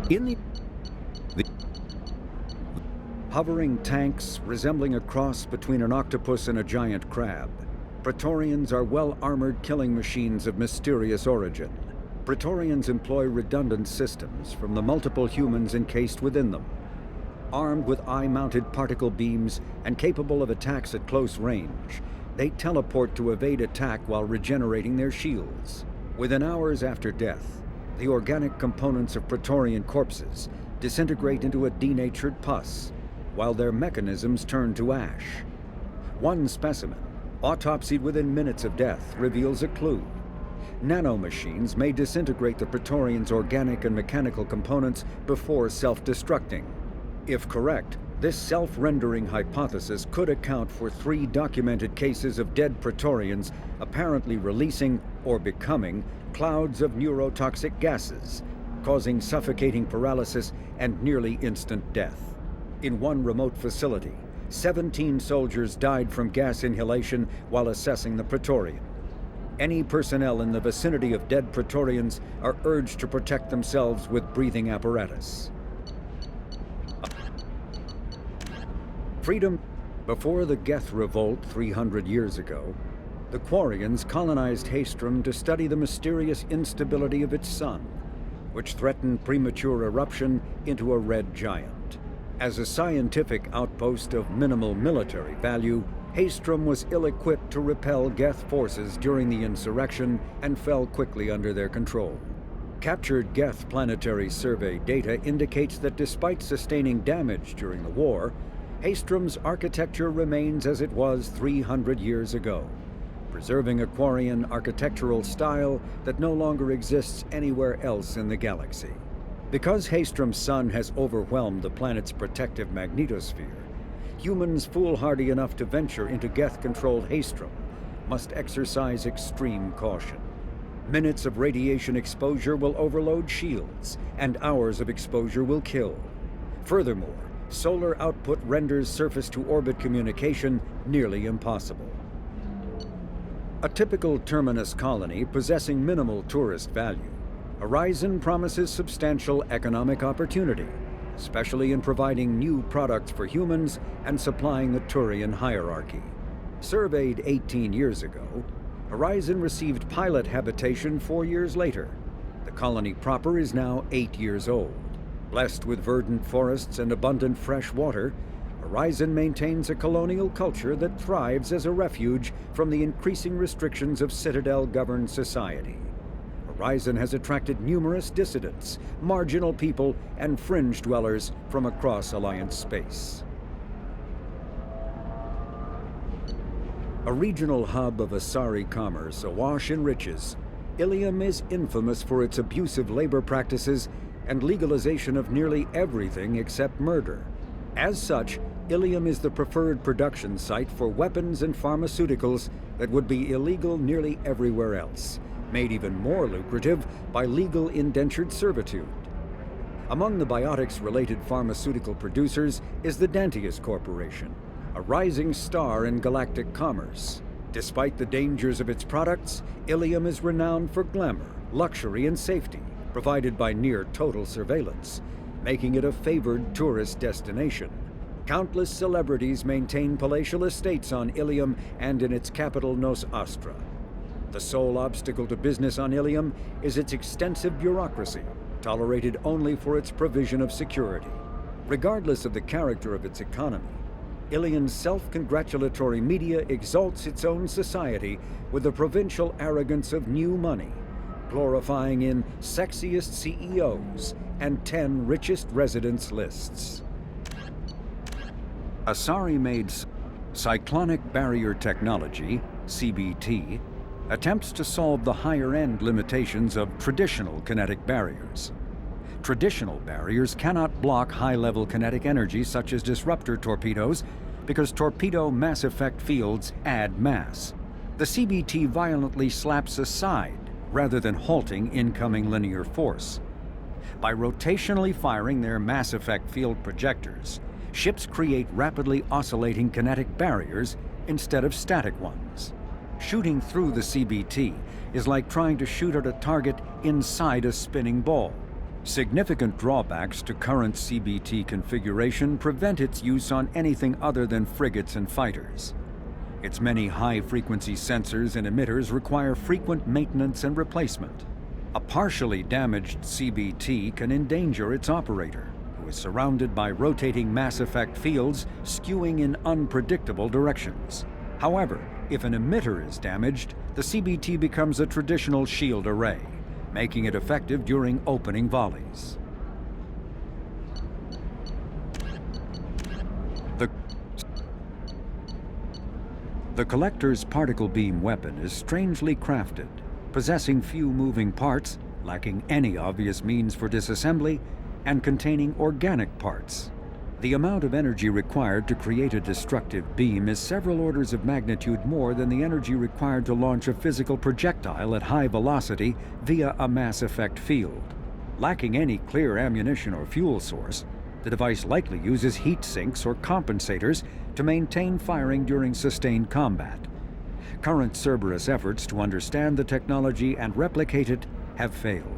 In the hovering tanks resembling a cross between an octopus and a giant crab, Praetorians are well-armored killing machines of mysterious origin. Praetorians employ redundant systems from the multiple humans encased within them. Armed with eye-mounted particle beams and capable of attacks at close range, they teleport to evade attack while regenerating their shields. Within hours after death, the organic components of Praetorian corpses disintegrate into a denatured pus, while their mechanisms turn to ash. One specimen, autopsied within minutes of death, reveals a clue. Nanomachines may disintegrate the Praetorians' organic and mechanical components before self-destructing. If correct, this self-rendering hypothesis could account for 3 documented cases of dead Praetorians apparently releasing or becoming clouds of neurotoxic gases, causing suffocating paralysis and nearly instant death. In one remote facility, 17 soldiers died from gas inhalation while assessing the Praetorian. Any personnel in the vicinity of dead Praetorians are urged to protect themselves with breathing apparatus. Freedom. Before the Geth Revolt 300 years ago, the Quarians colonized Haestrom to study the mysterious instability of its sun, which threatened premature eruption into a red giant. As a scientific outpost of minimal military value, Haestrom was ill-equipped to repel Geth forces during the insurrection and fell quickly under their control. Captured Geth planetary survey data indicates that despite sustaining damage during the war, Haestrom's architecture remains as it was 300 years ago, preserving a Quarian architectural style that no longer exists anywhere else in the galaxy. Because Haestrom's sun has overwhelmed the planet's protective magnetosphere, humans foolhardy enough to venture into Geth-controlled Haestrom must exercise extreme caution. Minutes of radiation exposure will overload shields, and hours of exposure will kill. Furthermore, solar output renders surface-to-orbit communication nearly impossible. A typical terminus colony possessing minimal tourist value, Horizon promises substantial economic opportunity, especially in providing new products for humans and supplying the Turian hierarchy. Surveyed 18 years ago, Horizon received pilot habitation 4 years later. The colony proper is now 8 years old. Blessed with verdant forests and abundant fresh water, Horizon maintains a colonial culture that thrives as a refuge from the increasing restrictions of Citadel-governed society. Horizon has attracted numerous dissidents, marginal people, and fringe dwellers from across Alliance space. A regional hub of Asari commerce awash in riches, Ilium is infamous for its abusive labor practices and legalization of nearly everything except murder. As such, Ilium is the preferred production site for weapons and pharmaceuticals that would be illegal nearly everywhere else, made even more lucrative by legal indentured servitude. Among the biotics-related pharmaceutical producers is the Dantius Corporation, a rising star in galactic commerce. Despite the dangers of its products, Ilium is renowned for glamour, luxury, and safety, provided by near-total surveillance, making it a favored tourist destination. Countless celebrities maintain palatial estates on Ilium and in its capital Nos Astra. The sole obstacle to business on Ilium is its extensive bureaucracy, tolerated only for its provision of security. Regardless of the character of its economy, Ilium's self-congratulatory media exalts its own society with the provincial arrogance of new money, glorifying in sexiest CEOs and 10 richest residents lists. Asari-made cyclonic barrier technology, CBT, attempts to solve the higher-end limitations of traditional kinetic barriers. Traditional barriers cannot block high-level kinetic energy such as disruptor torpedoes because torpedo mass effect fields add mass. The CBT violently slaps aside rather than halting incoming linear force. By rotationally firing their mass effect field projectors, ships create rapidly oscillating kinetic barriers instead of static ones. Shooting through the CBT is like trying to shoot at a target inside a spinning ball. Significant drawbacks to current CBT configuration prevent its use on anything other than frigates and fighters. Its many high-frequency sensors and emitters require frequent maintenance and replacement. A partially damaged CBT can endanger its operator, who is surrounded by rotating mass effect fields skewing in unpredictable directions. However, if an emitter is damaged, the CBT becomes a traditional shield array, making it effective during opening volleys. The Collector's particle beam weapon is strangely crafted, possessing few moving parts, lacking any obvious means for disassembly, and containing organic parts. The amount of energy required to create a destructive beam is several orders of magnitude more than the energy required to launch a physical projectile at high velocity via a mass effect field. Lacking any clear ammunition or fuel source, the device likely uses heat sinks or compensators to maintain firing during sustained combat. Current Cerberus efforts to understand the technology and replicate it have failed.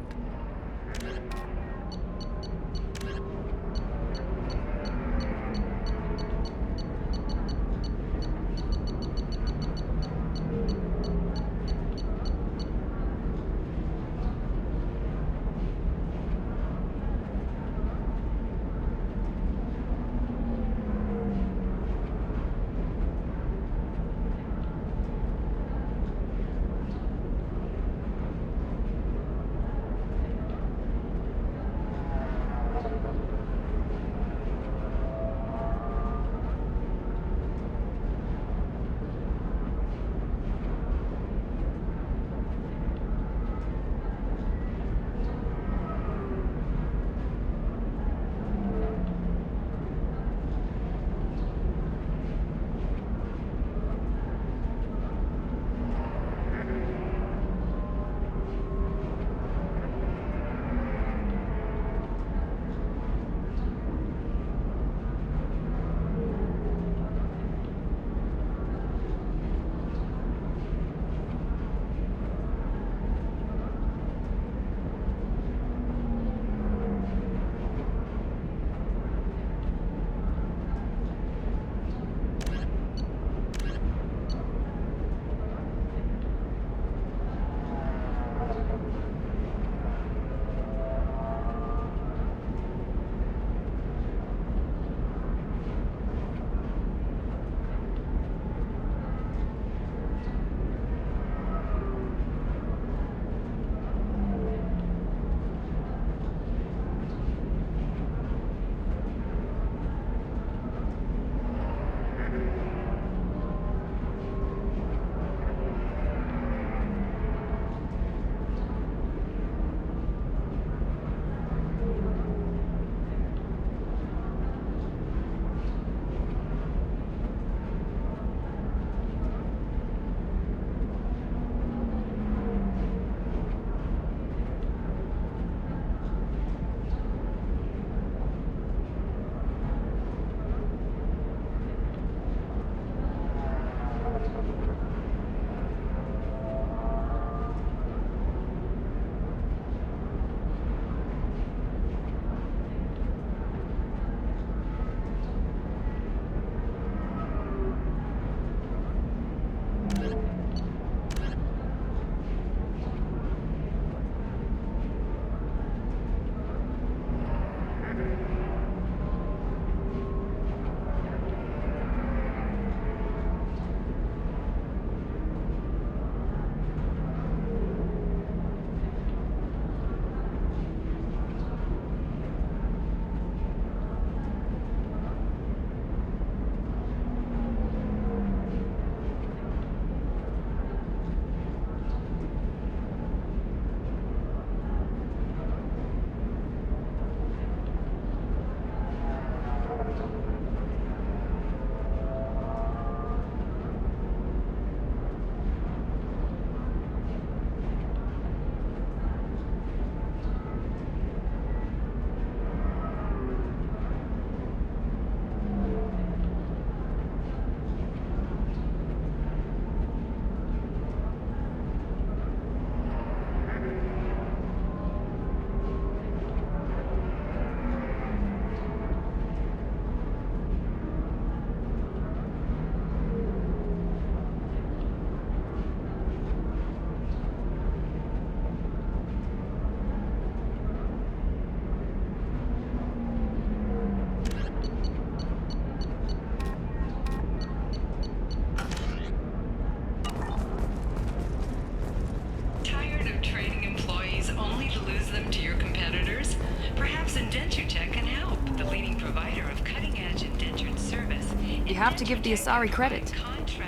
have to give the Asari credit.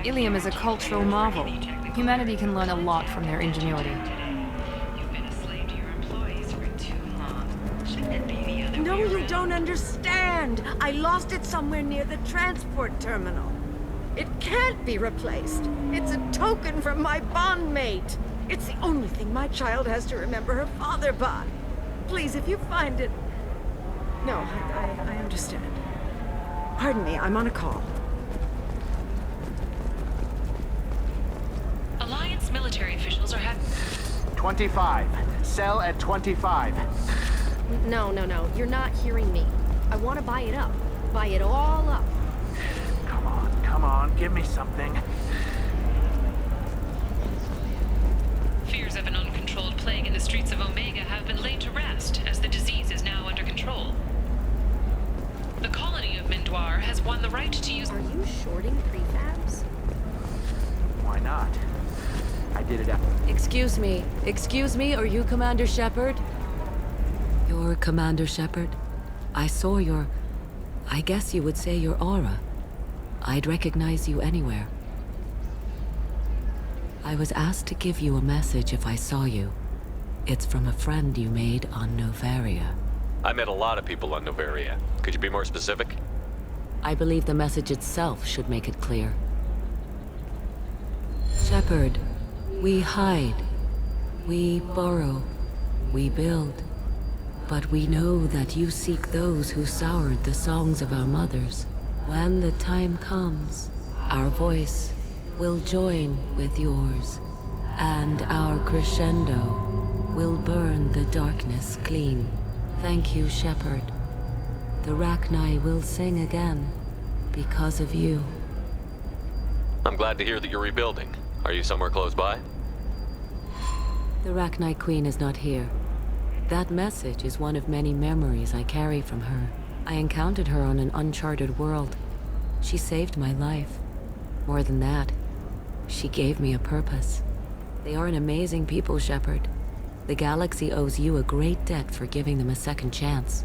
Ilium is a cultural marvel. Humanity can learn a lot from their ingenuity. No, you don't understand. I lost it somewhere near the transport terminal. It can't be replaced. It's a token from my bondmate. It's the only thing my child has to remember her father by. Please, if you find it... No, I understand. Pardon me, I'm on a call. Alliance military officials are having... 25. Sell at 25. No. You're not hearing me. I want to buy it up. Buy it all up. Come on, give me something. Fears of an uncontrolled plague in the streets of Omega have been laid to rest, as the disease is now under control. The colony of Mindoir has won the right to use... Are you shorting prefabs? Why not? I did it at... Excuse me, are you Commander Shepard? You're Commander Shepard? I saw your... I guess you would say your aura. I'd recognize you anywhere. I was asked to give you a message if I saw you. It's from a friend you made on Novaria. I met a lot of people on Novaria. Could you be more specific? I believe the message itself should make it clear. Shepard, we hide. We borrow. We build. But we know that you seek those who soured the songs of our mothers. When the time comes, our voice will join with yours, and our crescendo will burn the darkness clean. Thank you, Shepard. The Rachni will sing again, because of you. I'm glad to hear that you're rebuilding. Are you somewhere close by? The Rachni Queen is not here. That message is one of many memories I carry from her. I encountered her on an uncharted world. She saved my life. More than that, she gave me a purpose. They are an amazing people, Shepard. The galaxy owes you a great debt for giving them a second chance.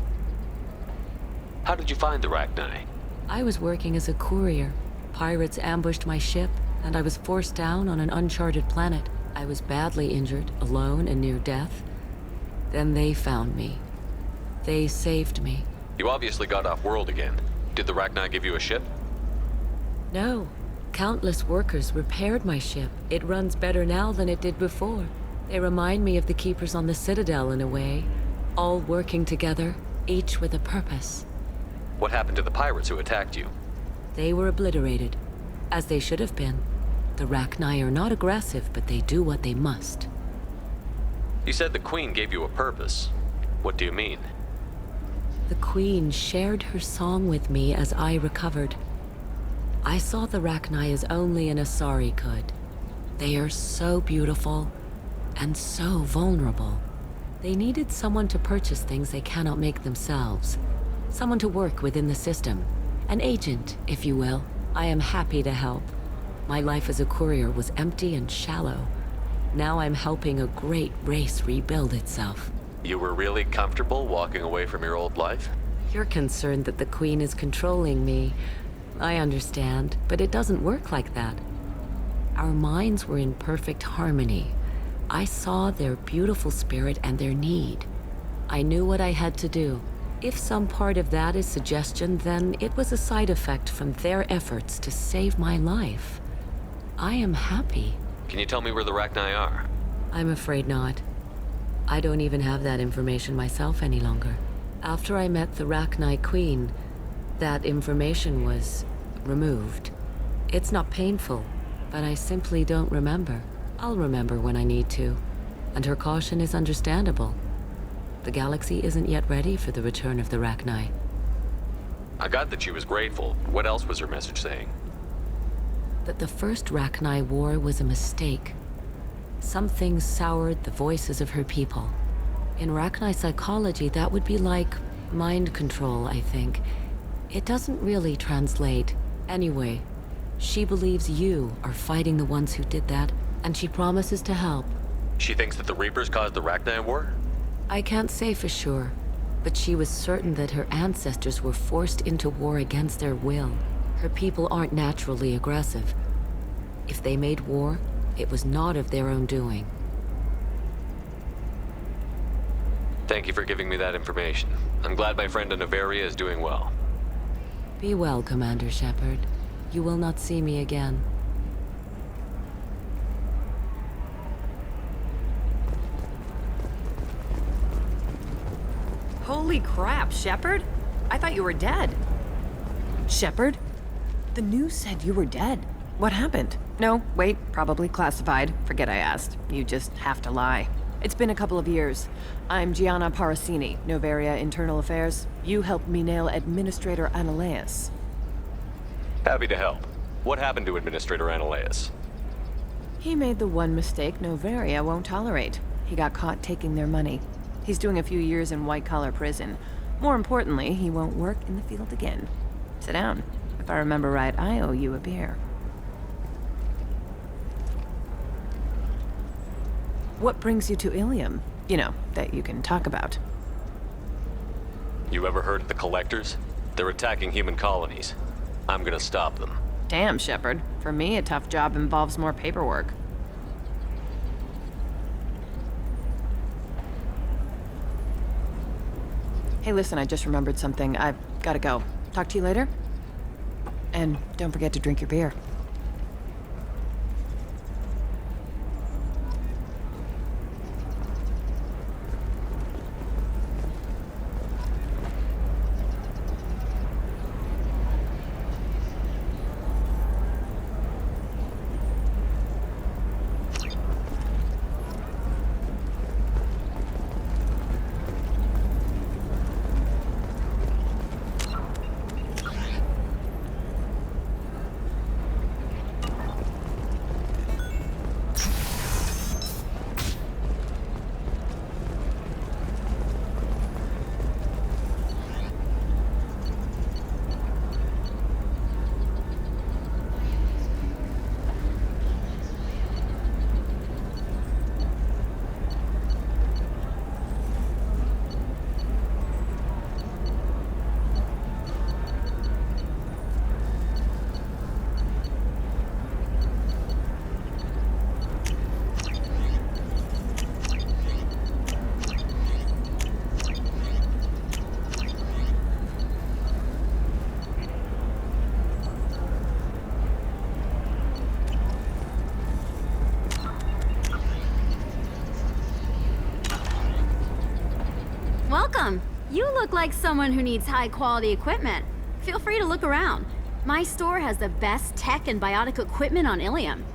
How did you find the Rachni? I was working as a courier. Pirates ambushed my ship, and I was forced down on an uncharted planet. I was badly injured, alone and near death. Then they found me. They saved me. You obviously got off-world again. Did the Rachni give you a ship? No. Countless workers repaired my ship. It runs better now than it did before. They remind me of the Keepers on the Citadel in a way. All working together, each with a purpose. What happened to the pirates who attacked you? They were obliterated, as they should have been. The Rachni are not aggressive, but they do what they must. You said the Queen gave you a purpose. What do you mean? The Queen shared her song with me as I recovered. I saw the Rachni as only an Asari could. They are so beautiful and so vulnerable. They needed someone to purchase things they cannot make themselves. Someone to work within the system. An agent, if you will. I am happy to help. My life as a courier was empty and shallow. Now I'm helping a great race rebuild itself. You were really comfortable walking away from your old life? You're concerned that the Queen is controlling me. I understand, but it doesn't work like that. Our minds were in perfect harmony. I saw their beautiful spirit and their need. I knew what I had to do. If some part of that is suggestion, then it was a side effect from their efforts to save my life. I am happy. Can you tell me where the Rachni are? I'm afraid not. I don't even have that information myself any longer. After I met the Rachni Queen, that information was removed. It's not painful, but I simply don't remember. I'll remember when I need to, and her caution is understandable. The galaxy isn't yet ready for the return of the Rachni. I got that she was grateful. What else was her message saying? That the first Rachni war was a mistake. Something soured the voices of her people. In Rachni psychology, that would be like mind control, I think. It doesn't really translate. Anyway, she believes you are fighting the ones who did that, and she promises to help. She thinks that the Reapers caused the Rachni war? I can't say for sure, but she was certain that her ancestors were forced into war against their will. Her people aren't naturally aggressive. If they made war, it was not of their own doing. Thank you for giving me that information. I'm glad my friend in Noveria is doing well. Be well, Commander Shepard. You will not see me again. Holy crap, Shepard? I thought you were dead. Shepard? The news said you were dead. What happened? No, wait, probably classified. Forget I asked. You just have to lie. It's been a couple of years. I'm Gianna Parasini, Noveria Internal Affairs. You helped me nail Administrator Analeus. Happy to help. What happened to Administrator Analeus? He made the one mistake Noveria won't tolerate. He got caught taking their money. He's doing a few years in white-collar prison. More importantly, he won't work in the field again. Sit down. If I remember right, I owe you a beer. What brings you to Ilium? You know, that you can talk about. You ever heard of the Collectors? They're attacking human colonies. I'm gonna stop them. Damn, Shepard. For me, a tough job involves more paperwork. Hey, listen, I just remembered something. I've gotta go. Talk to you later? And don't forget to drink your beer. Welcome. You look like someone who needs high-quality equipment. Feel free to look around. My store has the best tech and biotic equipment on Ilium.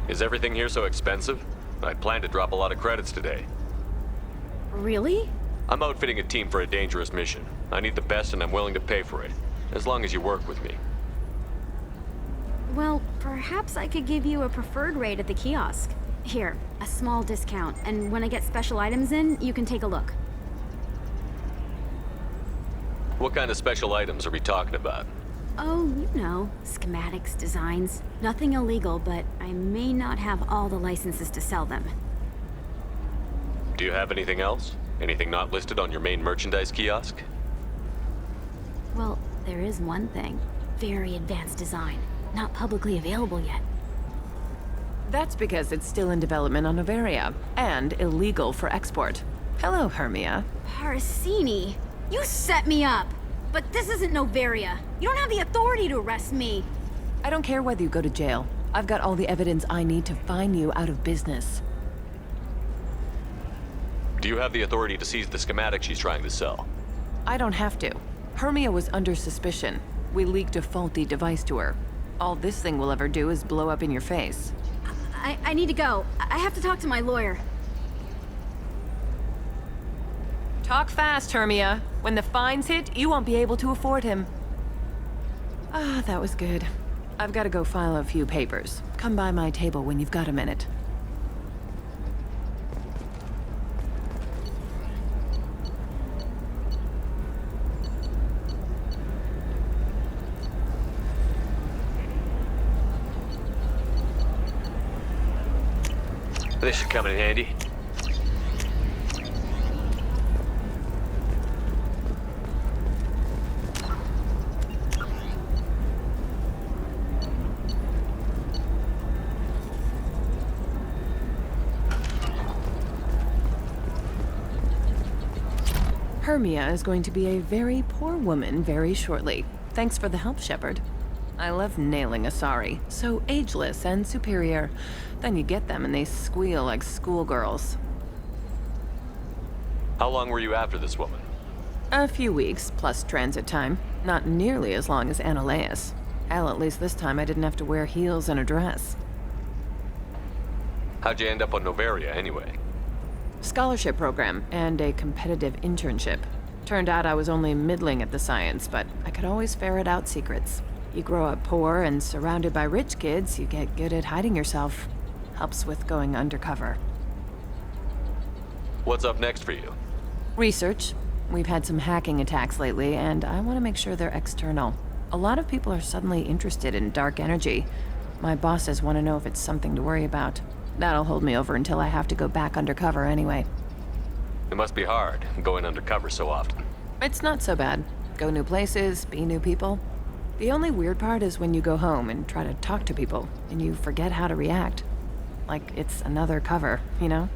Is everything here so expensive? I plan to drop a lot of credits today. Really? I'm outfitting a team for a dangerous mission. I need the best and I'm willing to pay for it, as long as you work with me. Well, perhaps I could give you a preferred rate at the kiosk. Here, a small discount, and when I get special items in, you can take a look. What kind of special items are we talking about? Oh, you know, schematics, designs. Nothing illegal, but I may not have all the licenses to sell them. Do you have anything else? Anything not listed on your main merchandise kiosk? Well, there is one thing. Very advanced design. Not publicly available yet. That's because it's still in development on Noveria, and illegal for export. Hello, Hermia. Parasini, you set me up! But this isn't Noveria. You don't have the authority to arrest me. I don't care whether you go to jail. I've got all the evidence I need to find you out of business. Do you have the authority to seize the schematic she's trying to sell? I don't have to. Hermia was under suspicion. We leaked a faulty device to her. All this thing will ever do is blow up in your face. I need to go. I have to talk to my lawyer. Talk fast, Hermia. When the fines hit, you won't be able to afford him. Ah, that was good. I've got to go file a few papers. Come by my table when you've got a minute. This should come in handy. Hermia is going to be a very poor woman very shortly. Thanks for the help, Shepard. I love nailing Asari. So ageless and superior. Then you get them and they squeal like schoolgirls. How long were you after this woman? A few weeks, plus transit time. Not nearly as long as Annaleus. Hell, at least this time I didn't have to wear heels and a dress. How'd you end up on Noveria, anyway? Scholarship program and a competitive internship. Turned out I was only middling at the science, but I could always ferret out secrets. You grow up poor and surrounded by rich kids, you get good at hiding yourself. Helps with going undercover. What's up next for you? Research. We've had some hacking attacks lately, and I want to make sure they're external. A lot of people are suddenly interested in dark energy. My bosses want to know if it's something to worry about. That'll hold me over until I have to go back undercover anyway. It must be hard, going undercover so often. It's not so bad. Go new places, be new people. The only weird part is when you go home and try to talk to people, and you forget how to react. Like it's another cover, you know?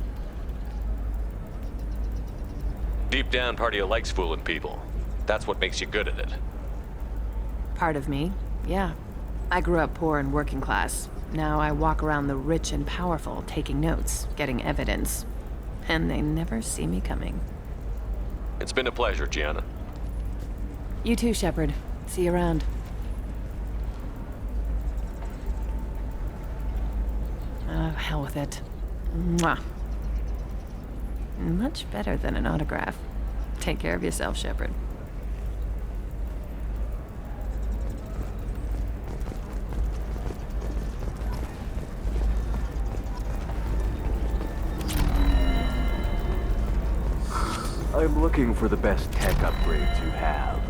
Deep down, part of you likes fooling people. That's what makes you good at it. Part of me, yeah. I grew up poor and working class. Now I walk around the rich and powerful, taking notes, getting evidence. And they never see me coming. It's been a pleasure, Gianna. You too, Shepard. See you around. Oh, hell with it. Mwah. Much better than an autograph. Take care of yourself, Shepard. I'm looking for the best tech upgrades you have.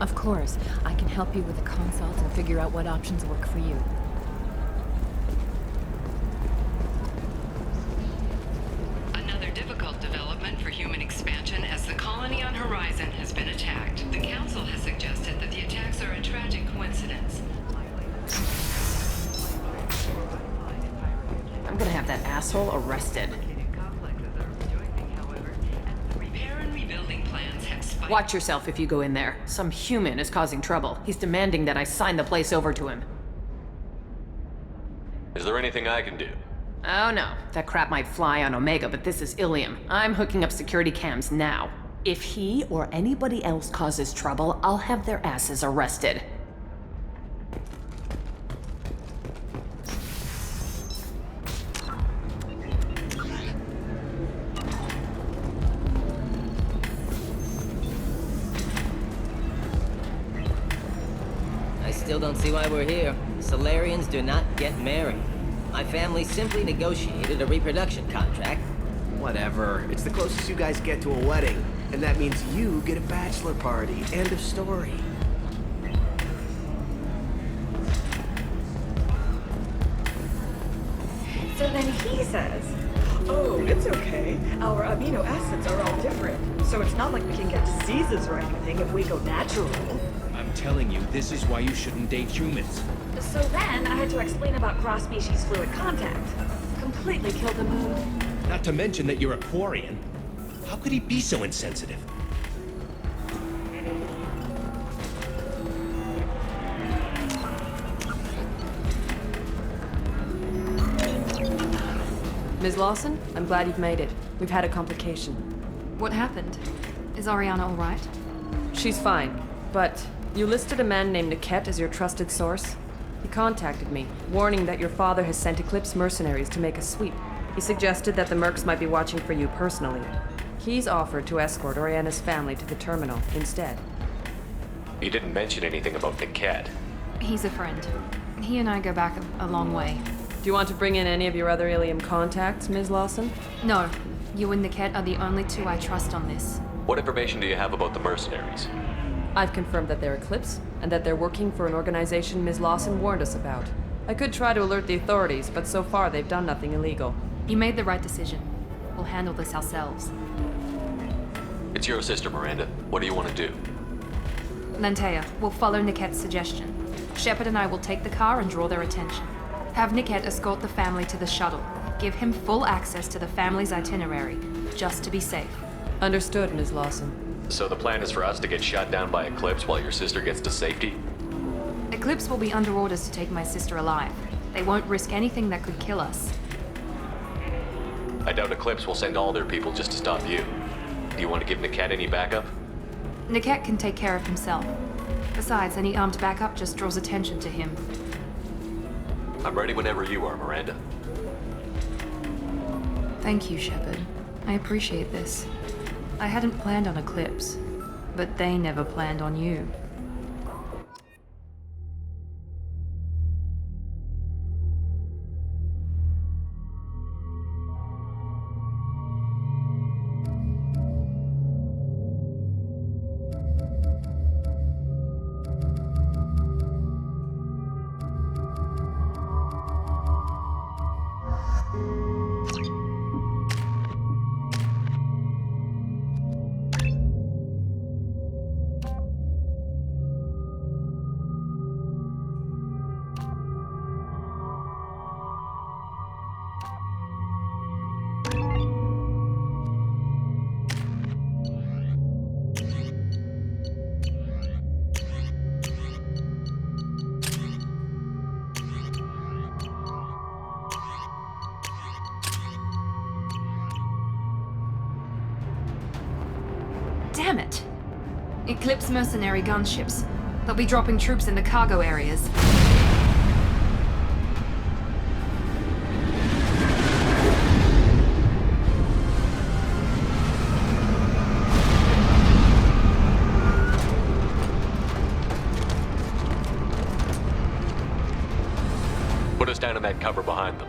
Of course. I can help you with a consult and figure out what options work for you. Another difficult development for human expansion as the colony on Horizon has been attacked. The Council has suggested that the attacks are a tragic coincidence. I'm gonna have that asshole arrested. Watch yourself if you go in there. Some human is causing trouble. He's demanding that I sign the place over to him. Is there anything I can do? Oh no, that crap might fly on Omega, but this is Ilium. I'm hooking up security cams now. If he or anybody else causes trouble, I'll have their asses arrested. Still don't see why we're here. Solarians do not get married. My family simply negotiated a reproduction contract. Whatever. It's the closest you guys get to a wedding. And that means you get a bachelor party. End of story. So then he says, oh, it's okay. Our amino acids are all different. So it's not like we can get diseases or anything if we go natural. I'm telling you, this is why you shouldn't date humans. So then I had to explain about cross-species fluid contact. Completely killed the mood. Not to mention that you're a Quarian. How could he be so insensitive? Ms. Lawson, I'm glad you've made it. We've had a complication. What happened? Is Ariana all right? She's fine, but you listed a man named Niket as your trusted source. He contacted me, warning that your father has sent Eclipse mercenaries to make a sweep. He suggested that the Mercs might be watching for you personally. He's offered to escort Oriana's family to the terminal instead. He didn't mention anything about Niket. He's a friend. He and I go back a long way. Do you want to bring in any of your other Ilium contacts, Ms. Lawson? No. You and Niket are the only two I trust on this. What information do you have about the mercenaries? I've confirmed that they're Eclipse, and that they're working for an organization Ms. Lawson warned us about. I could try to alert the authorities, but so far they've done nothing illegal. You made the right decision. We'll handle this ourselves. It's your sister, Miranda. What do you want to do? Lantea, we'll follow Niket's suggestion. Shepard and I will take the car and draw their attention. Have Niket escort the family to the shuttle. Give him full access to the family's itinerary, just to be safe. Understood, Ms. Lawson. So the plan is for us to get shot down by Eclipse while your sister gets to safety? Eclipse will be under orders to take my sister alive. They won't risk anything that could kill us. I doubt Eclipse will send all their people just to stop you. Do you want to give Niket any backup? Niket can take care of himself. Besides, any armed backup just draws attention to him. I'm ready whenever you are, Miranda. Thank you, Shepard. I appreciate this. I hadn't planned on Eclipse, but they never planned on you. Damn it! Eclipse mercenary gunships. They'll be dropping troops in the cargo areas. Put us down in that cover behind them.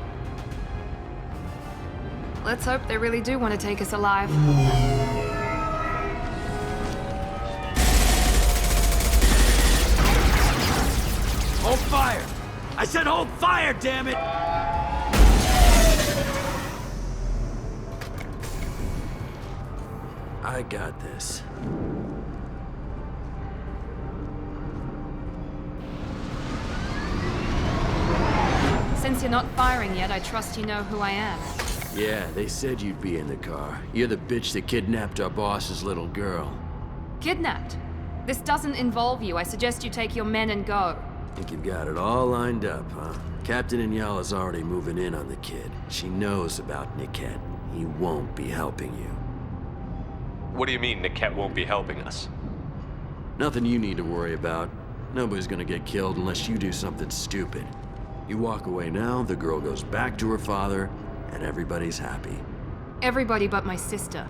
Let's hope they really do want to take us alive. Hold fire! I said hold fire, damn it! I got this. Since you're not firing yet, I trust you know who I am. Yeah, they said you'd be in the car. You're the bitch that kidnapped our boss's little girl. Kidnapped? This doesn't involve you. I suggest you take your men and go. Think you've got it all lined up, huh? Captain Inyala's already moving in on the kid. She knows about Niket. He won't be helping you. What do you mean Niket won't be helping us? Nothing you need to worry about. Nobody's gonna get killed unless you do something stupid. You walk away now, the girl goes back to her father, and everybody's happy. Everybody but my sister.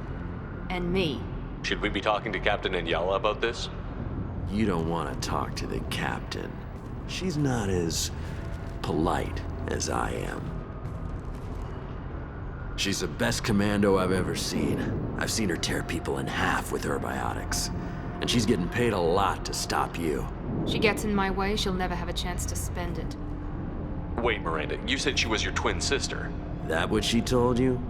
And me. Should we be talking to Captain Inyala about this? You don't want to talk to the captain. She's not as polite as I am. She's the best commando I've ever seen. I've seen her tear people in half with her biotics. And she's getting paid a lot to stop you. She gets in my way, she'll never have a chance to spend it. Wait, Miranda, you said she was your twin sister. That what she told you?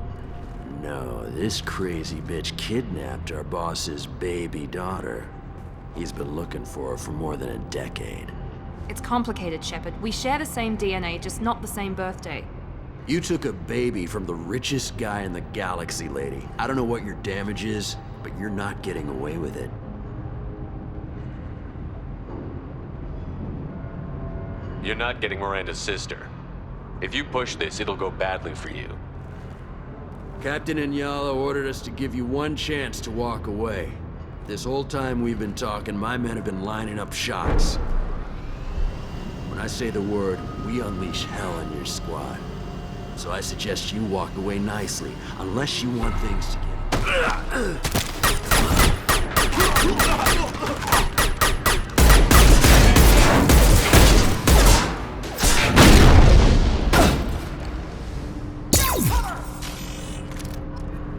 No, this crazy bitch kidnapped our boss's baby daughter. He's been looking for her for more than a decade. It's complicated, Shepard. We share the same DNA, just not the same birthday. You took a baby from the richest guy in the galaxy, lady. I don't know what your damage is, but you're not getting away with it. You're not getting Miranda's sister. If you push this, it'll go badly for you. Captain Inyala ordered us to give you one chance to walk away. This whole time we've been talking, my men have been lining up shots. When I say the word, we unleash hell on your squad. So I suggest you walk away nicely, unless you want things to get...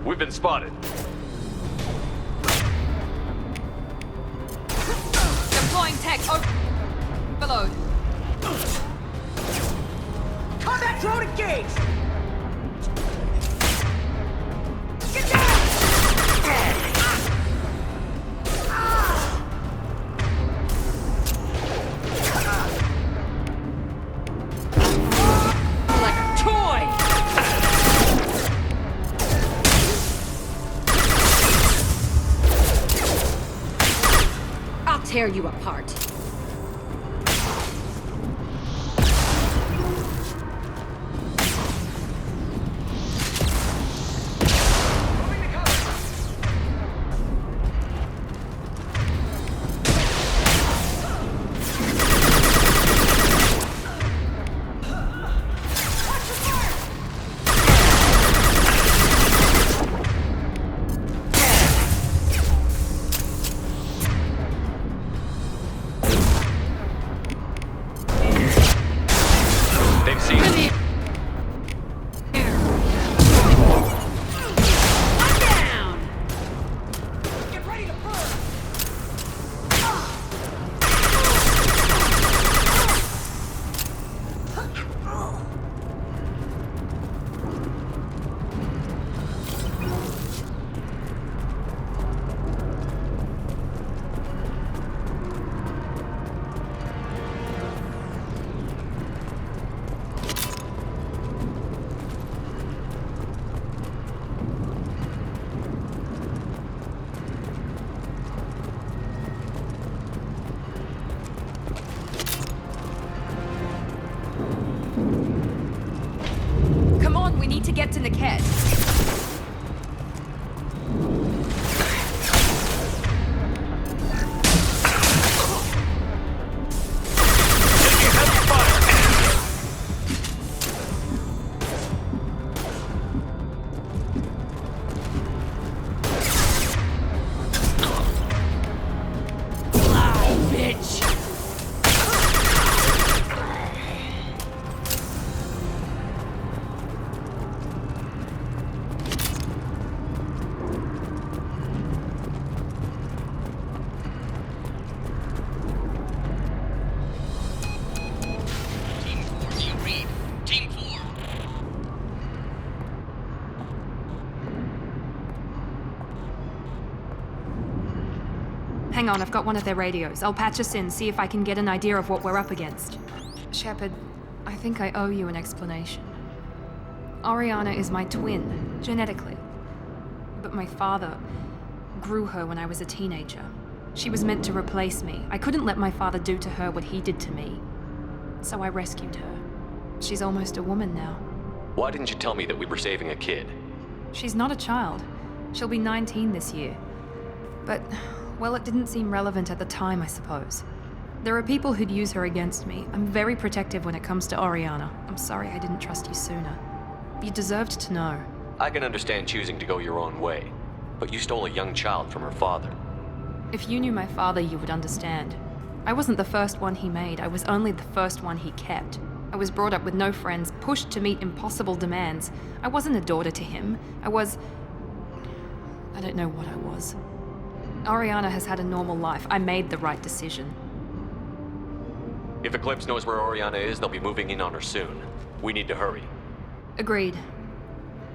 We've been spotted. Deploying tech. Overload. Combat drone engaged! Get down! Like a toy! tear you apart. To get to Niket. Hang on, I've got one of their radios. I'll patch us in, see if I can get an idea of what we're up against. Shepard, I think I owe you an explanation. Oriana is my twin, genetically. But my father grew her when I was a teenager. She was meant to replace me. I couldn't let my father do to her what he did to me. So I rescued her. She's almost a woman now. Why didn't you tell me that we were saving a kid? She's not a child. She'll be 19 this year. But, well, it didn't seem relevant at the time, I suppose. There are people who'd use her against me. I'm very protective when it comes to Oriana. I'm sorry I didn't trust you sooner. You deserved to know. I can understand choosing to go your own way, but you stole a young child from her father. If you knew my father, you would understand. I wasn't the first one he made. I was only the first one he kept. I was brought up with no friends, pushed to meet impossible demands. I wasn't a daughter to him. I don't know what I was. Oriana has had a normal life. I made the right decision. If Eclipse knows where Oriana is, they'll be moving in on her soon. We need to hurry. Agreed.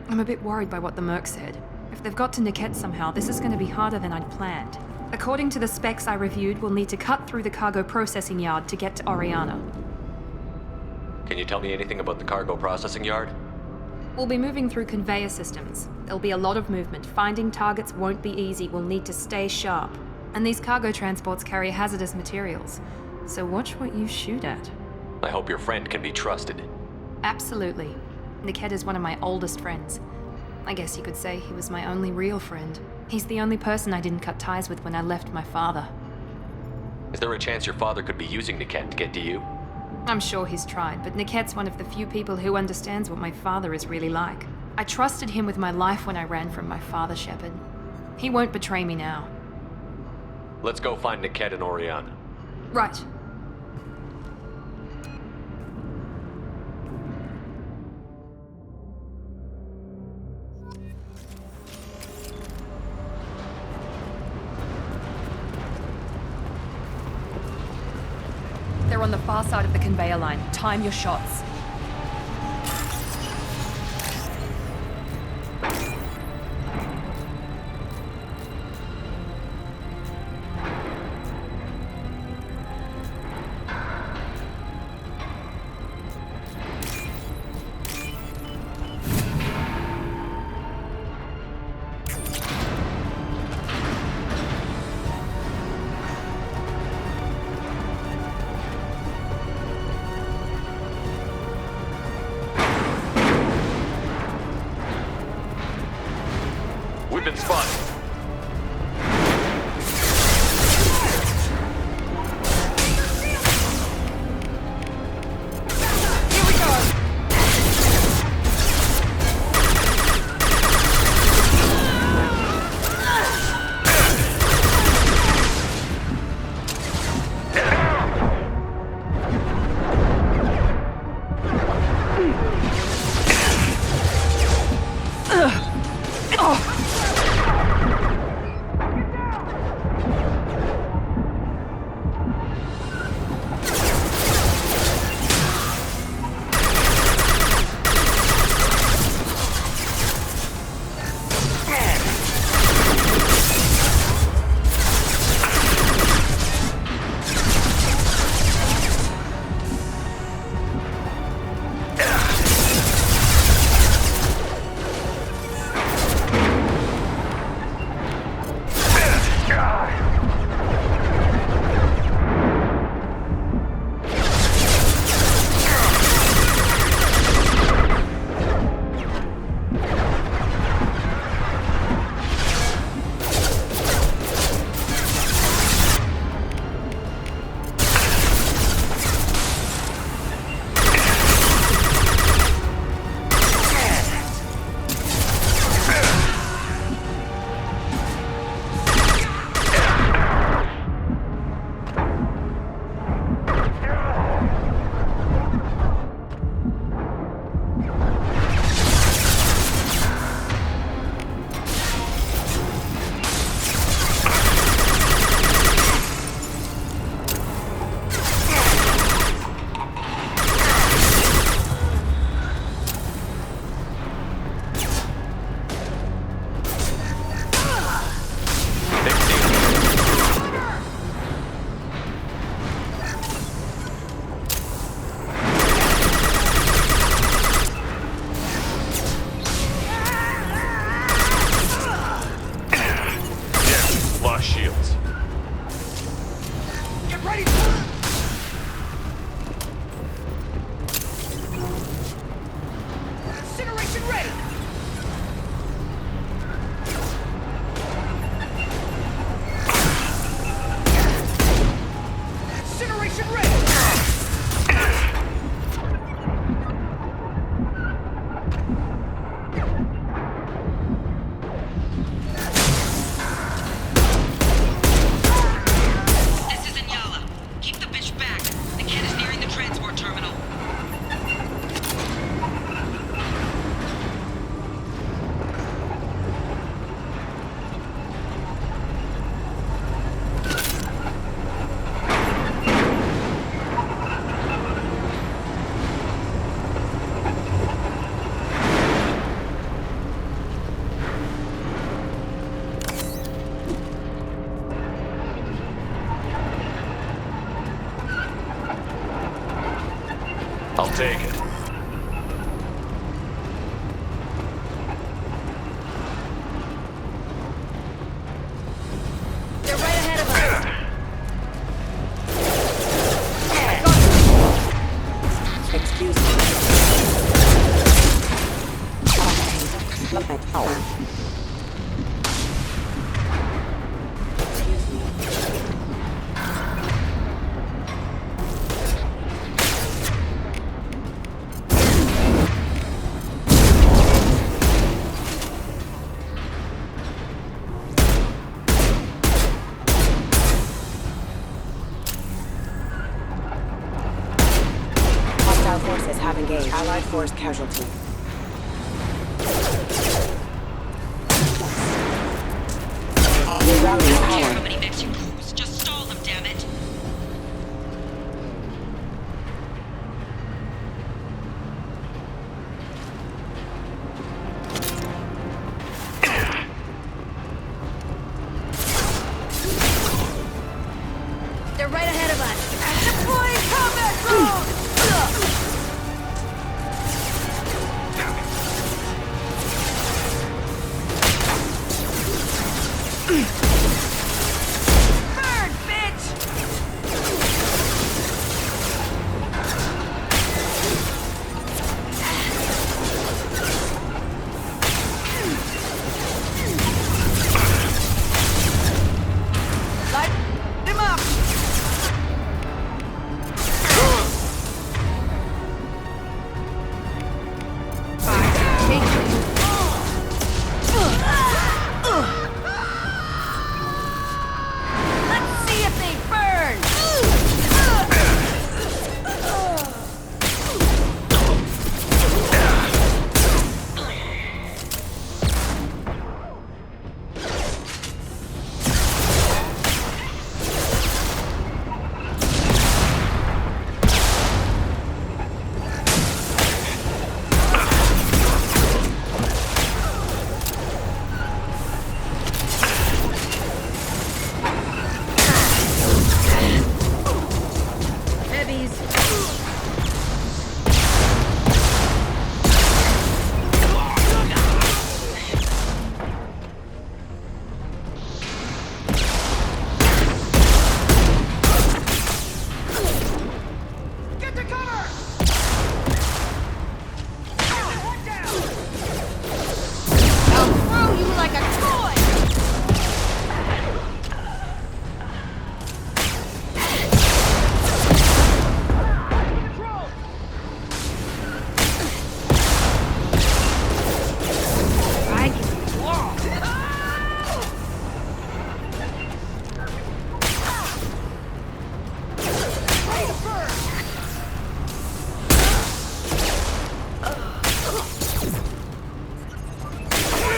I'm a bit worried by what the Merc said. If they've got to Niket somehow, this is going to be harder than I'd planned. According to the specs I reviewed, we'll need to cut through the cargo processing yard to get to Oriana. Can you tell me anything about the cargo processing yard? We'll be moving through conveyor systems. There'll be a lot of movement. Finding targets won't be easy. We'll need to stay sharp. And these cargo transports carry hazardous materials. So watch what you shoot at. I hope your friend can be trusted. Absolutely. Niket is one of my oldest friends. I guess you could say he was my only real friend. He's the only person I didn't cut ties with when I left my father. Is there a chance your father could be using Niket to get to you? I'm sure he's tried, but Niket's one of the few people who understands what my father is really like. I trusted him with my life when I ran from my father, Shepard. He won't betray me now. Let's go find Niket and Oriana. Right. They're on the far side of the conveyor line. Time your shots. take it. They're right ahead of us. Excuse me. Hostile forces have engaged. Allied force casualty. I don't care how many mechs you lose. Just stall them, damn it. They're right ahead of us. Deploying combat drone! Burn, bitch! Light him up! Let's see if they burn! Heavies. Get to cover! One down! I'll throw you like a toy! Control! I can walk. Ready to burn!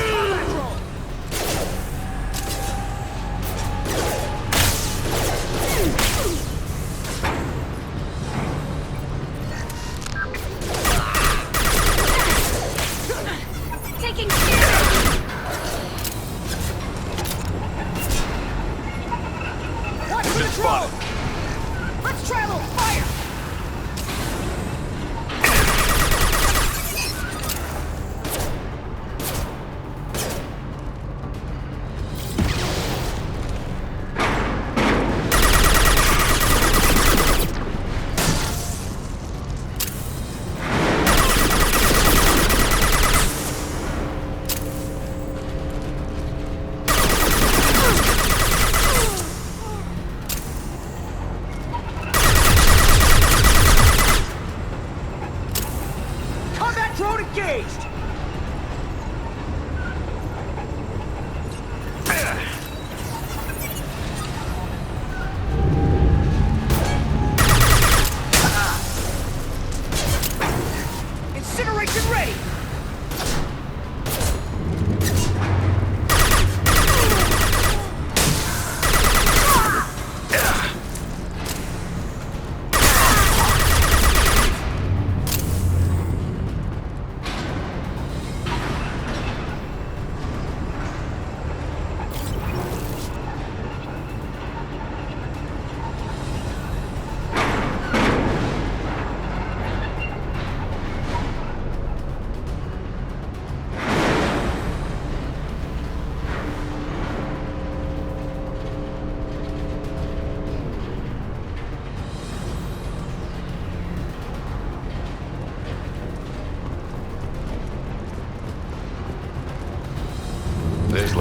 Combat roll! Taking damage! Watch for the drone! Let's try a little fire!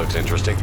looks interesting.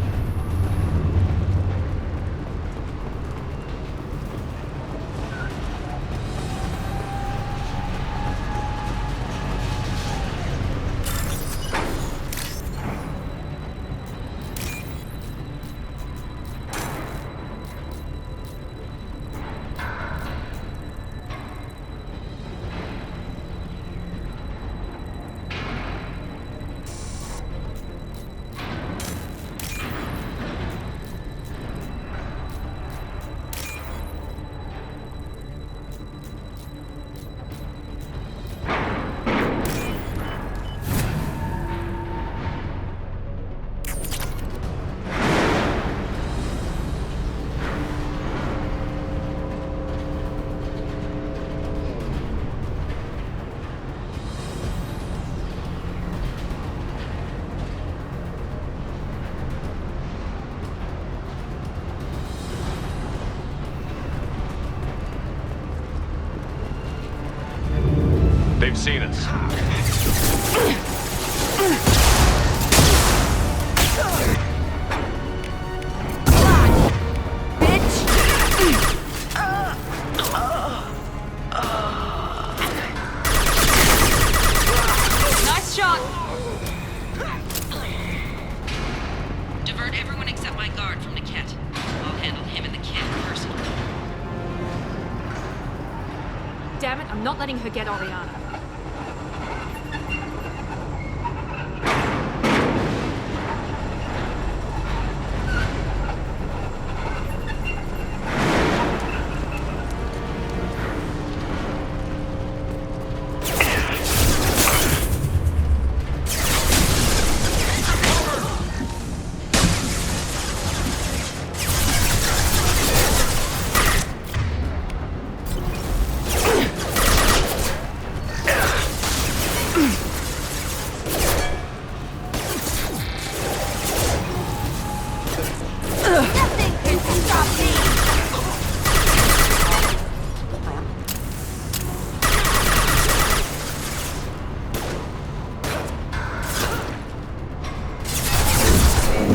They've seen us. Nice shot! Divert everyone except my guard from Niket. I'll handle him and the kid personally. Damn it, I'm not letting her get Oriana.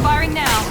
Firing now.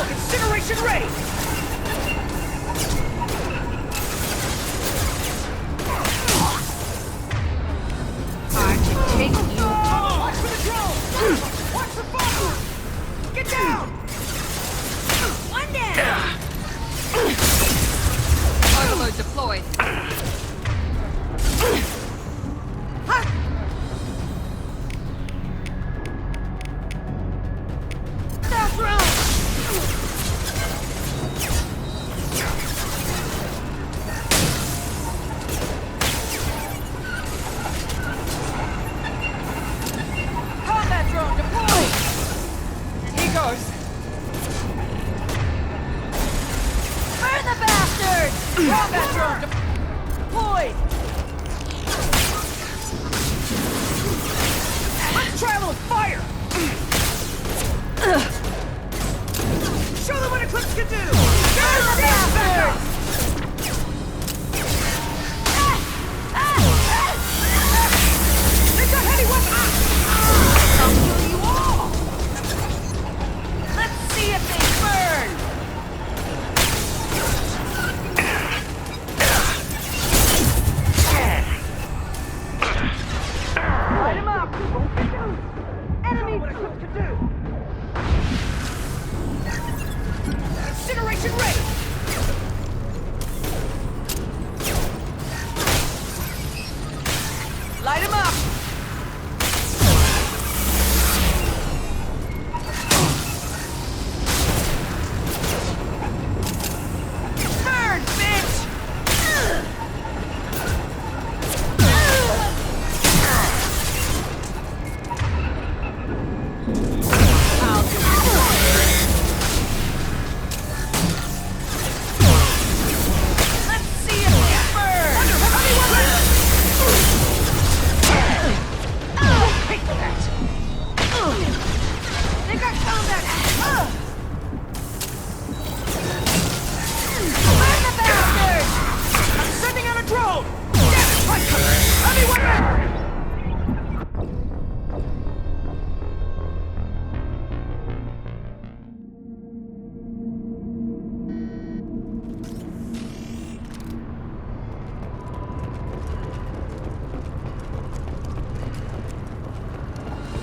Incineration ready! Time to take you. Watch for the drone! Watch for fire! Get down! One down! Overload deployed. Combat drone deployed!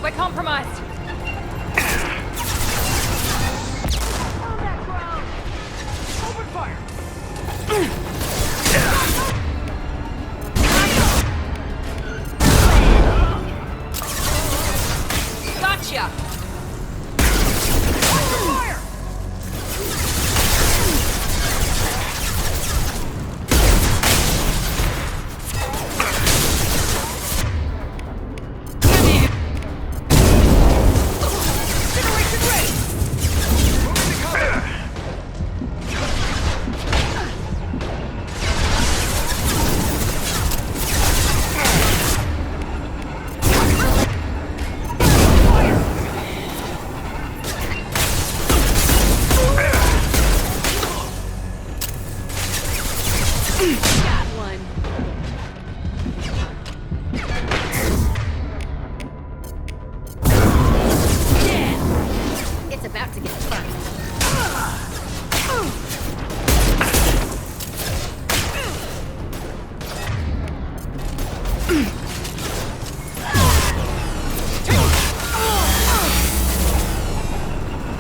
We're compromised. Open fire! Gotcha! Watch the fire! Incineration ready! Moving to cover! Got one. Yeah! It's about to get fun.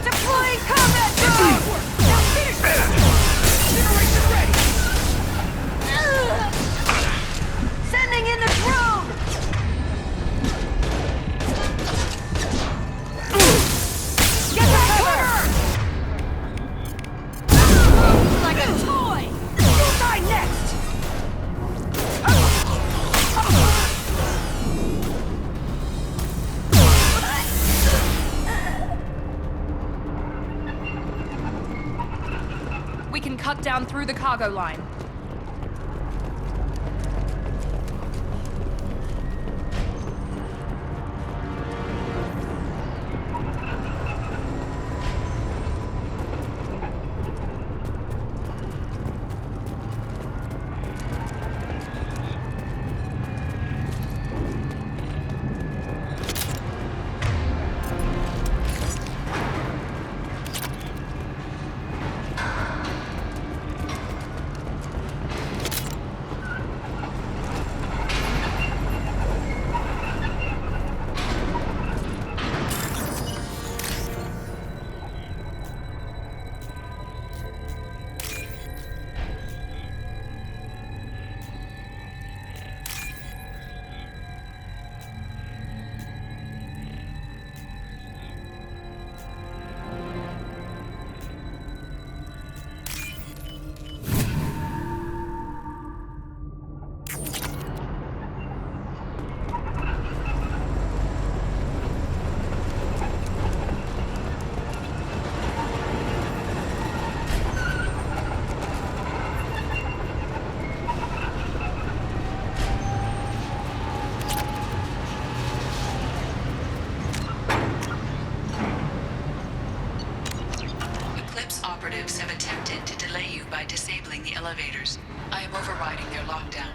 Deploying combat drone! Now finish this! Incineration ready! Sending in the drone! Get that cover! Like a toy! You'll die next! We can cut down through the cargo line. Operatives have attempted to delay you by disabling the elevators. I am overriding their lockdown.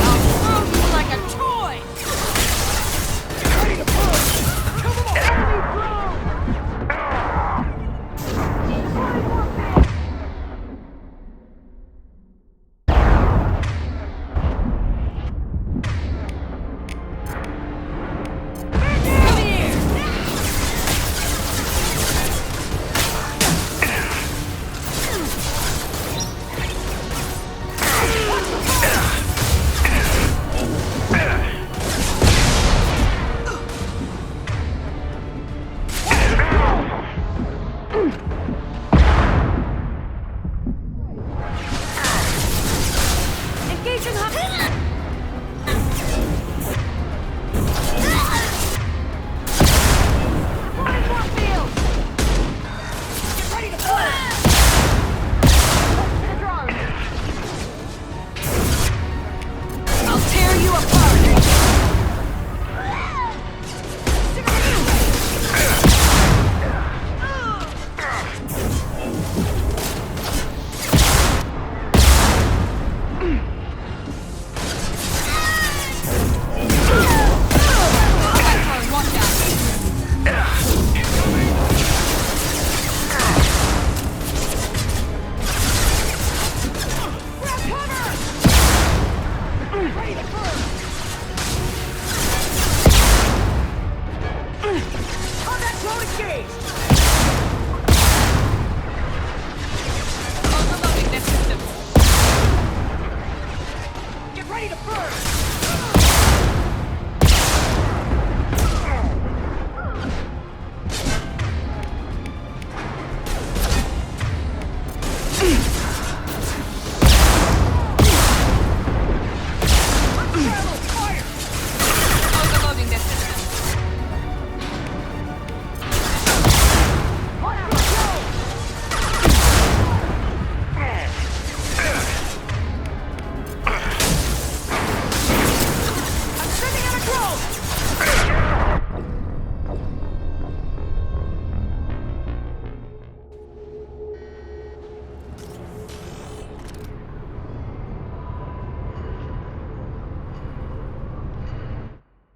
I'll throw you like a toy! Get ready to push! Come on! engaged!